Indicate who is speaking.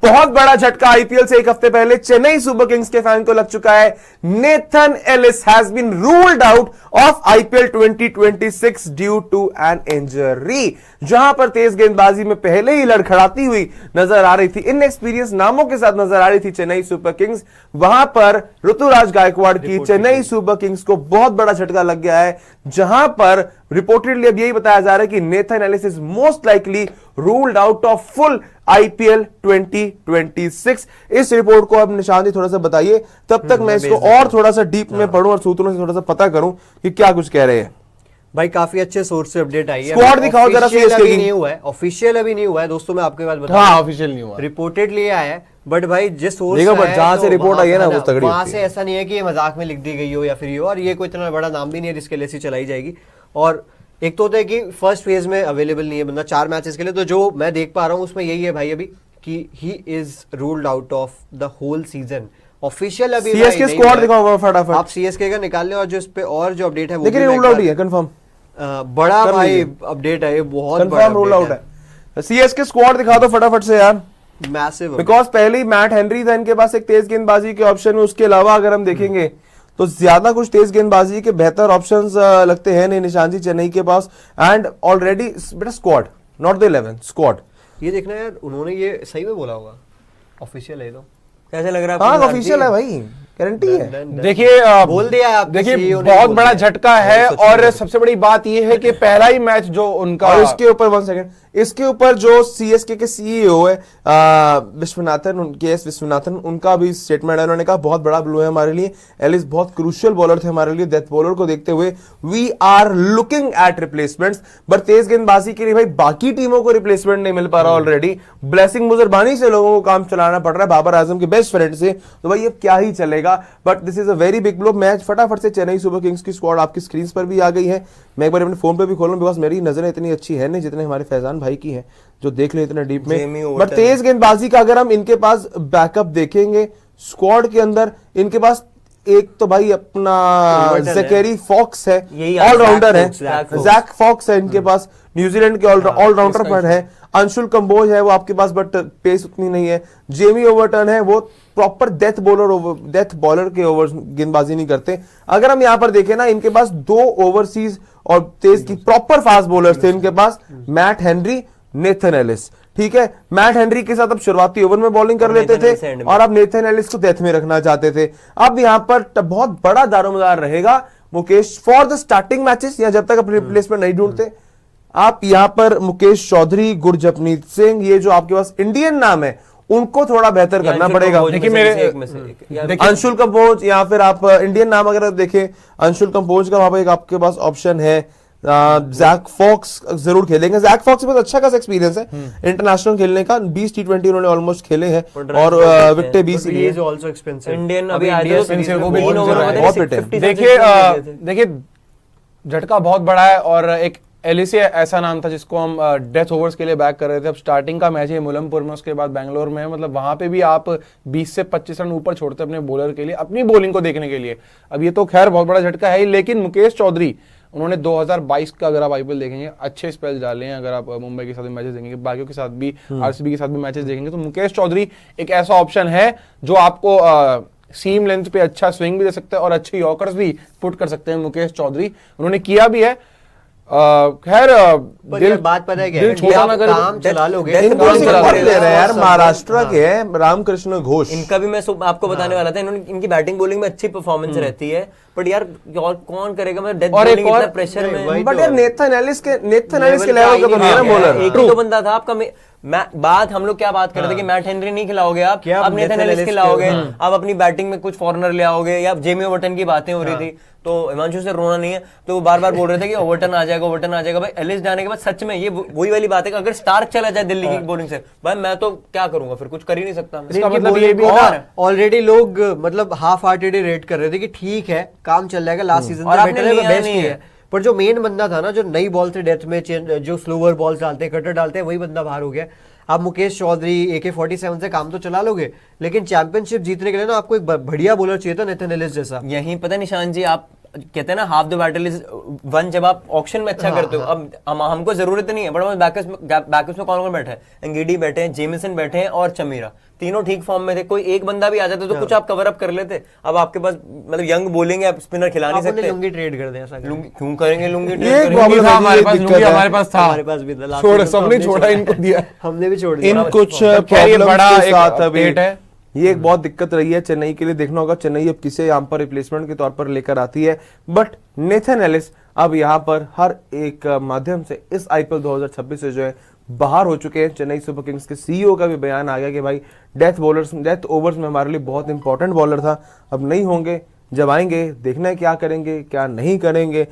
Speaker 1: बहुत बड़ा झटका आईपीएल से एक हफ्ते पहले चेन्नई सुपर किंग्स के फैन को लग चुका है। Nathan Ellis has been ruled out of IPL 2026 due to an injury. जहां पर तेज गेंदबाजी में पहले ही लड़खड़ाती हुई नजर आ रही थी, इनएक्सपीरियंस नामों के साथ नजर आ रही थी चेन्नई सुपर किंग्स, वहां पर ऋतुराज गायकवाड़ की चेन्नई सुपर किंग्स को बहुत बड़ा झटका लग गया है। जहां पर रिपोर्टेडली अब यही बताया जा रहा है कि Nathan Ellis is most likely ruled out of full IPL 2026। इस रिपोर्ट को अब निशान जी थोड़ा सा बताइए, तब तक मैं इसको और थोड़ा सा डीप में पढूं और सूत्रों से थोड़ा सा पता करूं कि क्या कुछ कह रहे हैं।
Speaker 2: भाई काफी अच्छे सोर्स से अपडेट आई है।
Speaker 1: स्क्वाड दिखाओ जरा।
Speaker 2: अभी नहीं हुआ है, ऑफिशियल अभी नहीं हुआ है दोस्तों, मैं आपके बात बता
Speaker 1: हाँ, ऑफिशियल नहीं हुआ,
Speaker 2: रिपोर्टेडली आया है। बट भाई जिस सोर्स
Speaker 1: जहां से रिपोर्ट आई है ना वो तगड़ी,
Speaker 2: वहां से ऐसा नहीं है कि ये मजाक में लिख दी गई हो या फिर ये, और ये कोई इतना बड़ा नाम भी नहीं है जिसके लिए चलाई जाएगी। और एक तो होता है कि फर्स्ट फेज में अवेलेबल नहीं है बंदा 4 मैचेस के लिए, तो जो मैं देख पा रहा हूँ उसमें यही है भाई अभी कि he is ruled out of the whole season. Official अभी
Speaker 1: सीएसके स्क्वाड दिखाओ फटाफट,
Speaker 2: आप सीएसके का निकाल लें और जो इस पे और जो अपडेट है वो
Speaker 1: लेकिन रूल्ड आउट ही है कंफर्म,
Speaker 2: बड़ा भाई अपडेट है, बहुत
Speaker 1: कंफर्म रूल आउट है। सीएसके स्क्वाड दिखा दो फटाफट से यार,
Speaker 2: मैसिव,
Speaker 1: बिकॉज पहले ही मैट हेनरी था इनके पास एक तेज गेंदबाजी के ऑप्शन में, उसके अलावा अगर हम देखेंगे तो ज्यादा कुछ तेज गेंदबाजी के बेहतर ऑप्शंस लगते हैं नहीं निशान जी चेन्नई के पास। एंड ऑलरेडी बेटा स्क्वाड, नॉट द 11 स्क्वाड।
Speaker 2: ये देखना यार, उन्होंने ये सही में बोला होगा, ऑफिशियल है तो
Speaker 3: कैसे लग रहा है?
Speaker 1: हाँ ऑफिशियल है भाई, गारंटी है।
Speaker 4: देखिए
Speaker 2: बोल दिया आप,
Speaker 4: देखिए बहुत बड़ा झटका है। और सबसे बड़ी बात यह है कि पहला ही मैच जो उनका,
Speaker 1: और इसके ऊपर 1 सेकंड, इसके ऊपर जो सीएसके के सीईओ है विश्वनाथन, के.एस. विश्वनाथन, उनका भी स्टेटमेंट है। उन्होंने कहा बहुत बड़ा ब्लो है हमारे लिए, एलिस बहुत क्रूशियल बॉलर थे हमारे लिए, डेथ बॉलर को देखते हुए we are looking at replacements. But तेज गेंदबाजी के लिए भाई बाकी टीमों को रिप्लेसमेंट नहीं मिल पा रहा ऑलरेडी, ब्लेसिंग मुजरबानी से लोगों को काम चलाना पड़ रहा है, बाबर आजम के बेस्ट फ्रेंड से, तो भाई अब क्या ही चलेगा। But this is a very big blow. Match फटाफट से चेन्नई सुपर किंग्स की स्क्वाड आपकी स्क्रीन पर भी आ गई है। मैं एक बार अपने फोन पे भी खोलूं, बिकॉज मेरी नजरें इतनी अच्छी है नहीं जितने हमारे फैजान भाई की है जो देख ले इतना डीप में। बट तेज गेंदबाजी का अगर हम इनके पास बैकअप देखेंगे स्क्वाड के अंदर, इनके पास एक तो भाई अपना जैकेरी फॉक्स है, ऑलराउंडर है, जैक फॉक्स है इनके पास, न्यूजीलैंड के ऑलराउंडर पर है। अंशुल कंबोज है वो आपके पास, बट पेस उतनी नहीं है। जेमी ओवरटन है, वो प्रॉपर डेथ बॉलर के ओवर गेंदबाजी नहीं करते। अगर हम यहां पर देखें ना, इनके पास 2 ओवरसीज और तेज की प्रॉपर फास्ट बॉलर थे इनके पास, मैट हेनरी, नेथन एलिस। ठीक है, मैट हेनरी के साथ अब शुरुआती ओवर में बॉलिंग कर लेते थे और अब नेथन एलिस को डेथ में रखना चाहते थे। अब यहां पर बहुत बड़ा दारोमदार रहेगा Mukesh for the starting matches, या जब तक अपने रिप्लेसमेंट नहीं ढूंढते। आप यहां पर मुकेश चौधरी, गुरजपनीत सिंह, ये जो आपके पास इंडियन नाम है उनको थोड़ा बेहतर करना पड़ेगा।
Speaker 4: देखिए मेरे
Speaker 1: अंशुल कंबोज, या फिर आप इंडियन नाम अगर देखें अंशुल कंबोज का, वहां पर एक आपके पास ऑप्शन है। जैक फॉक्स जरूर खेलेंगे, जैक फॉक्स में अच्छा खासा एक्सपीरियंस है इंटरनेशनल खेलने का, 20 T20 उन्होंने ऑलमोस्ट खेले हैं और विकेटें 20 लिए।
Speaker 3: इंडियन अभी
Speaker 4: देखिए झटका बहुत बड़ा है। और एक एलिस ऐसा नाम था जिसको हम डेथ ओवर्स के लिए बैक कर रहे थे। अब स्टार्टिंग का मैच है मुलमपुर में, उसके बाद बेंगलोर में, मतलब वहां पे भी आप 20 से 25 रन ऊपर छोड़ते अपने बॉलर के लिए, अपनी बॉलिंग को देखने के लिए। अब ये तो खैर बहुत बड़ा झटका है ही, लेकिन मुकेश चौधरी उन्होंने 2022 का अगर आप आईपीएल देखेंगे अच्छे स्पेल्स डाले हैं। अगर आप मुंबई के साथ भी मैचेस देखेंगे, बाकियों के साथ भी, आरसीबी के साथ भी मैचेस देखेंगे, तो मुकेश चौधरी एक ऐसा ऑप्शन है जो आपको सीम लेंथ पे अच्छा स्विंग भी दे सकता है और अच्छे यॉर्कर्स भी पुट कर सकते हैं। मुकेश चौधरी उन्होंने किया भी है। खैर
Speaker 2: बात पता है क्या,
Speaker 4: दिल छोटा ना करे,
Speaker 2: काम चला लोगे।
Speaker 1: यार महाराष्ट्र के हैं रामकृष्ण घोष,
Speaker 3: इनका भी मैं आपको बताने वाला था। इनकी बैटिंग बॉलिंग में अच्छी परफॉर्मेंस रहती है, बट यार कौन करेगा, मतलब डेथ बॉलिंग इतना प्रेशर में।
Speaker 1: बट यार नेथन एलिस के लेवल का तो नहीं है बॉलर,
Speaker 3: एक ही तो बंदा था आपका। बात हम लोग क्या बात कर रहे थे कि मैट हेनरी नहीं खिलाओगे आप, अब नेथन एलिस खिलाओगे, आप अपनी बैटिंग में कुछ फॉरनर ले आओगे, या जेमी ओवरटन की बातें हो रही थी, तो हिमांशु से रोना नहीं है, तो वो बार बार बोल रहे थे कि ओवरटन आ जाएगा, ओवरटन आ जाएगा। भाई एलिस जाने के बाद सच में ये वही वाली बात है कि अगर स्टार्क चला जाए दिल्ली की बॉलिंग से, भाई मैं तो क्या करूंगा, फिर कुछ कर ही नहीं सकता।
Speaker 4: इसका मतलब ये भी
Speaker 2: ऑलरेडी लोग मतलब हाफ हार्टेड रेट कर रहे थे कि ठीक है काम चल जाएगा, लास्ट सीजन से बेटर है, बेस्ट है। पर जो मेन बंदा था ना, जो नई बॉल से डेथ में जो स्लोअर बॉल्स डालते हैं, कटर डालते हैं, वही बंदा बाहर हो गया। आप मुकेश चौधरी AK-47 से काम तो चला लोगे, लेकिन चैंपियनशिप जीतने के लिए ना आपको एक बढ़िया बॉलर चाहिए था, नेथन एलिस जैसा।
Speaker 3: यही पता निशान जी, कहते हैं ना half the battle is one, जब आप ऑक्शन में अच्छा करते हो। अब हमको जरूरत नहीं है, बट बैकअप्स में कौन बैठा है? एंगीडी बैठे हैं, जेमिसन बैठे हैं और चमीरा, तीनों ठीक फॉर्म में थे। कोई एक बंदा भी आ जाता तो कुछ आप कवर अप कर लेते। अब आपके पास मतलब यंग बॉलिंग है, स्पिनर खिला नहीं सकते।
Speaker 2: लुंगी ट्रेड कर दें, ऐसा
Speaker 3: लुंगी क्यों करेंगे? लुंगी
Speaker 1: ये
Speaker 3: ट्रेड
Speaker 1: problem है,
Speaker 4: हमारे
Speaker 1: ये
Speaker 4: पास,
Speaker 1: दिक्कत है।
Speaker 4: हमारे पास था,
Speaker 2: हमारे पास भी था last
Speaker 4: छोड़,
Speaker 2: season तो
Speaker 4: सबने
Speaker 2: हमने
Speaker 4: छोड़ा, इनको दिया।
Speaker 2: हमने भी छोड़ दिया।
Speaker 1: इन कुछ
Speaker 4: खैर, ये
Speaker 1: प्रॉब्लम्स
Speaker 4: बड़ा
Speaker 1: के
Speaker 4: एक
Speaker 1: साथ अभी
Speaker 4: update है।
Speaker 1: ये एक बहुत दिक्कत रही है चेन्नई के लिए। देखना होगा चेन्नई अब किसे यहाँ पर रिप्लेसमेंट के तौर पर लेकर आती है, बट नेथन एलिस अब यहाँ पर हर एक माध्यम से इस आईपीएल 2026 से जो है बाहर हो चुके हैं। चेन्नई सुपर किंग्स के सीईओ का भी बयान आ गया कि भाई डेथ ओवर्स में हमारे लिए बहुत इंपॉर्टेंट बॉलर था, अब नहीं होंगे। जब आएंगे देखना है क्या करेंगे क्या नहीं करेंगे।